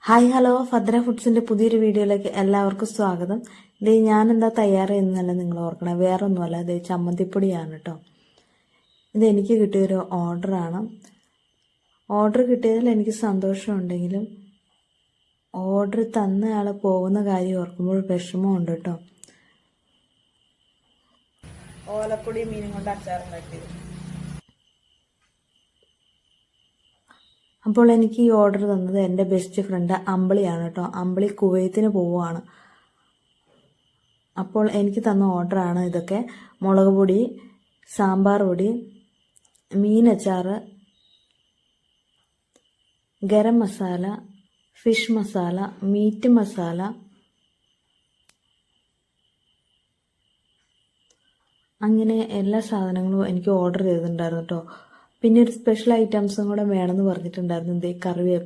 Hi hello Phadra ഫുഡ്സിന്റെ പുതിയൊരു വീഡിയോയിലേക്ക് എല്ലാവർക്കും സ്വാഗതം. ഇത് ഞാനെന്താ തയ്യാറെയ്യുന്നല്ല നിങ്ങൾ ഓർക്കണം, വേറെ ഒന്നുമല്ല, ഇത് ചമ്മന്തിപ്പൊടിയാണ് കേട്ടോ. ഇത് എനിക്ക് കിട്ടിയൊരു ഓർഡറാണ്. ഓർഡർ കിട്ടിയതിൽ എനിക്ക് സന്തോഷമുണ്ടെങ്കിലും ഓർഡർ തന്നയാൾ പോകുന്ന കാര്യം ഓർക്കുമ്പോൾ വിഷമമുണ്ട് കേട്ടോ. ഓലപ്പൊടി മീനും കൊണ്ട് അച്ചാറുണ്ടാക്കിയത്. അപ്പോൾ എനിക്ക് ഈ ഓർഡർ തന്നത് എൻ്റെ ബെസ്റ്റ് ഫ്രണ്ട് അമ്പിളിയാണ് കേട്ടോ. അമ്പിളി കുവൈത്തിന് പോവുകയാണ്. അപ്പോൾ എനിക്ക് തന്ന ഓർഡറാണ് ഇതൊക്കെ. മുളക് പൊടി, സാമ്പാർ പൊടി, മീനച്ചാർ, ഗരം മസാല, ഫിഷ് മസാല, മീറ്റ് മസാല, അങ്ങനെ എല്ലാ സാധനങ്ങളും എനിക്ക് ഓർഡർ ചെയ്തിട്ടുണ്ടായിരുന്നു കേട്ടോ. പിന്നെ ഒരു സ്പെഷ്യൽ ഐറ്റംസും കൂടെ വേണമെന്ന് പറഞ്ഞിട്ടുണ്ടായിരുന്നു. കറിവേപ്പില.